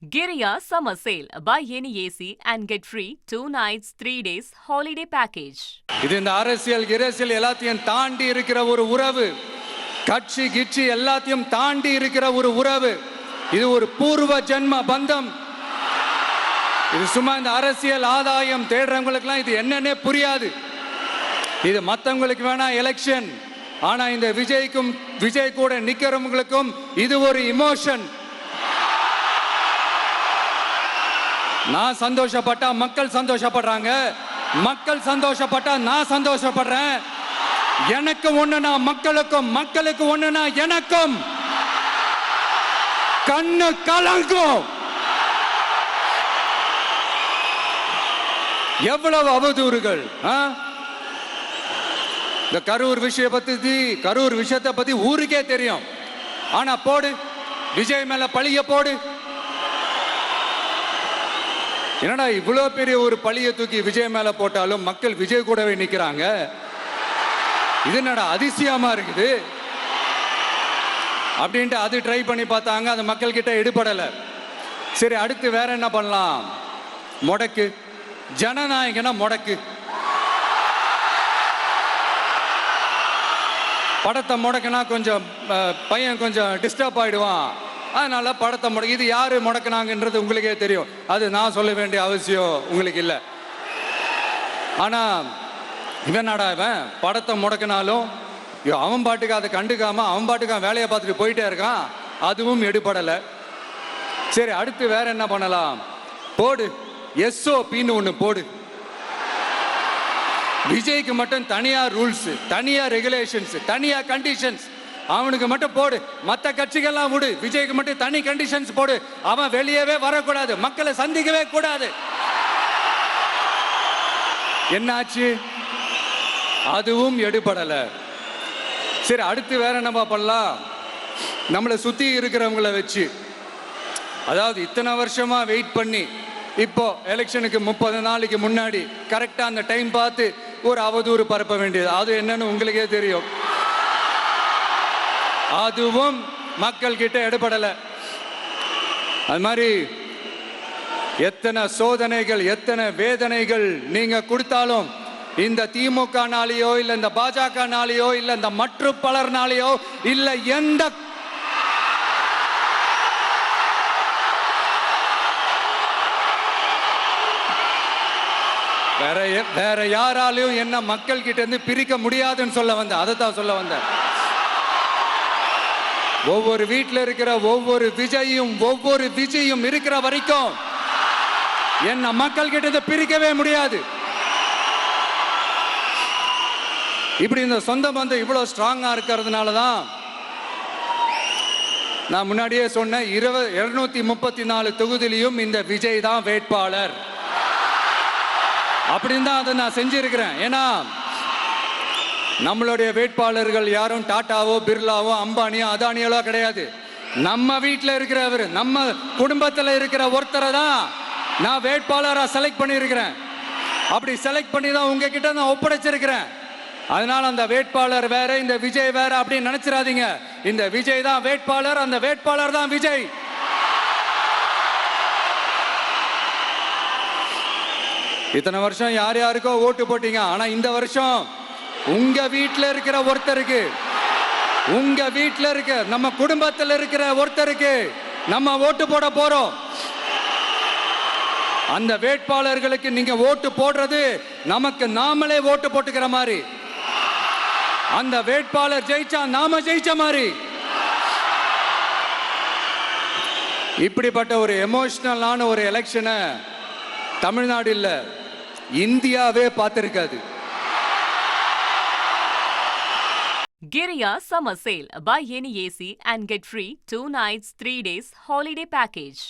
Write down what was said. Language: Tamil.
Giriya Summer Sale. Buy any AC and get free 2 nights, 3 days holiday package. இது இந்த அரசியல் கிரசியல் எல்லாத்தையும் தாண்டி இருக்கிற ஒரு உறவு. கட்சி கிட்சி எல்லாத்தையும் தாண்டி இருக்கிற ஒரு உறவு. இது ஒரு பூர்வ ஜென்ம பந்தம். இது சும்மா இந்த அரசியல் ஆதாயம் தேடுறவங்களுக்குலாம் இது என்னன்னே புரியாது. இது மற்றவங்களுக்கு வேணா எலெக்ஷன். ஆனா இந்த விஜய் கூட நிக்கிறவங்களுக்கும் இது ஒரு இமோஷன். நான் சந்தோஷப்பட்டா மக்கள் சந்தோஷப்படுறாங்க, மக்கள் சந்தோஷப்பட்டா நான் சந்தோஷப்படுறேன். எனக்கு ஒண்ணுனா மக்களுக்கும், மக்களுக்கு ஒண்ணுனா எனக்கும். கண்ணு கலங்கும். எவ்வளவு அவதூறுகள். இந்த கரூர் விஷயத்தை பத்தி ஊருக்கே தெரியும். ஆனா போடு, விஜய் மேல பழிய போடு. என்னடா இவ்வளவு பெரிய ஒரு பழிய தூக்கி விஜய் மேல போட்டாலும் மக்கள் விஜய் கூடவே நிக்கிறாங்க. இது என்னடா அதிசயமா இருக்குது அப்படின்ட்டு அது ட்ரை பண்ணி பார்த்தாங்க. அது மக்கள் கிட்ட எடுபடல. சரி, அடுத்து வேற என்ன பண்ணலாம்? முடக்கு. ஜனநாயகனா முடக்கு. படத்தை முடக்குனா கொஞ்சம் பையன் கொஞ்சம் டிஸ்டர்ப் ஆயிடுவான். அதனால படத்தை முடக்கு. இது யாரு முடக்குனாங்கன்றது உங்களுக்கே தெரியும். அது நான் சொல்ல வேண்டிய அவசியம் உங்களுக்கு இல்லை. ஆனா இவன் படத்தை முடக்கினாலும் அவன் பாட்டுக்கு அதை கண்டுக்காம அவன் பாட்டுக்கு வேலையை பார்த்துட்டு போயிட்டே இருக்கான். அதுவும் எடுபடலை. சரி, அடுத்து வேற என்ன பண்ணலாம்? போடு, SOPன்னு ஒன்று போடு. விஜய்க்கு மட்டும் தனியா ரூல்ஸ், தனியா ரெகுலேஷன்ஸ், தனியா கண்டிஷன்ஸ். அவனுக்கு மட்டும் போடு. மற்ற கட்சிகள்லாம் விடு. விஜய்க்கு மட்டும் தனி கண்டிஷன்ஸ் போடு. அவன் வெளியவே வரக்கூடாது, மக்களை சந்திக்கவே கூடாது. என்னாச்சு? அதுவும் எடுபடல. சரி, அடுத்து வேற என்ன பண்ணலாம்? நம்மளை சுத்தி இருக்கிறவங்கள வச்சு, அதாவது இத்தனை வருஷமா வெயிட் பண்ணி இப்போ எலெக்ஷனுக்கு 30 நாளைக்கு முன்னாடி கரெக்டா அந்த டைம் பார்த்து ஒரு அவதூறு பரப்ப வேண்டியது. அது என்னன்னு உங்களுக்கே தெரியும். அதுவும் மக்கள் கிட்ட எடுபடல. அது மாதிரி எத்தனை சோதனைகள், எத்தனை வேதனைகள் நீங்க கொடுத்தாலும் இந்த திமுக நாளையோ இல்ல இந்த பாஜக நாளையோ இல்ல இந்த மற்ற பலர் நாளையோ இல்ல எந்த வேற யாராலையும் என்ன மக்கள் கிட்ட இருந்து பிரிக்க முடியாதுன்னு சொல்ல வந்த. அதை தான் சொல்ல வந்த. ஒவ்வொரு வீட்டில் இருக்கிற ஒவ்வொரு விஜயும் இருக்கிற வரைக்கும் என்ன மக்கள் கிட்ட பிரிக்கவே முடியாது. இப்படி இந்த சொந்த பந்தம் இவ்வளவு ஸ்ட்ராங்கா இருக்கிறதுனால தான் நான் முன்னாடியே சொன்ன 234 தொகுதியிலும் இந்த விஜய் தான் வேட்பாளர் அப்படின்னு தான் அதை நான் செஞ்சிருக்கிறேன். ஏன்னா நம்மளுடைய வேட்பாளர்கள் யாரும் டாட்டாவோ பிர்லாவோ அம்பானியோ அதானியோ கிடையாது. நம்ம வீட்டில் இருக்கிறவர், நம்ம குடும்பத்தில் இருக்கிற ஒருத்தரை தான் நான் வேட்பாளராக செலக்ட் பண்ணியிருக்கிறேன். அப்படி செலக்ட் பண்ணி தான் உங்ககிட்ட நான் ஒப்படைச்சிருக்கிறேன். அதனால அந்த வேட்பாளர் வேற, இந்த விஜய் வேற அப்படின்னு நினைச்சிடாதீங்க. இந்த விஜய் தான் வேட்பாளர், அந்த வேட்பாளர் தான் விஜய். இத்தனை வருஷம் யார் யாருக்கோ ஓட்டு போட்டீங்க. ஆனா இந்த வருஷம் உங்க வீட்டில் இருக்கிற ஒருத்தருக்கு, உங்க வீட்டில் இருக்க நம்ம குடும்பத்தில் இருக்கிற ஒருத்தருக்கு நம்ம ஓட்டு போட போறோம். அந்த வேட்பாளர்களுக்கு நீங்க ஓட்டு போடுறது நமக்கு நாமளே ஓட்டு போட்டுக்கிற மாதிரி. அந்த வேட்பாளர் ஜெயிச்சா நாம ஜெயிச்ச மாதிரி. இப்படிப்பட்ட ஒரு எமோஷனலான ஒரு எலெக்ஷனை தமிழ்நாடு இல்ல, இந்தியாவே பார்த்திருக்காது. Giriya Summer Sale. Buy any AC and get free 2 nights, 3 days holiday package.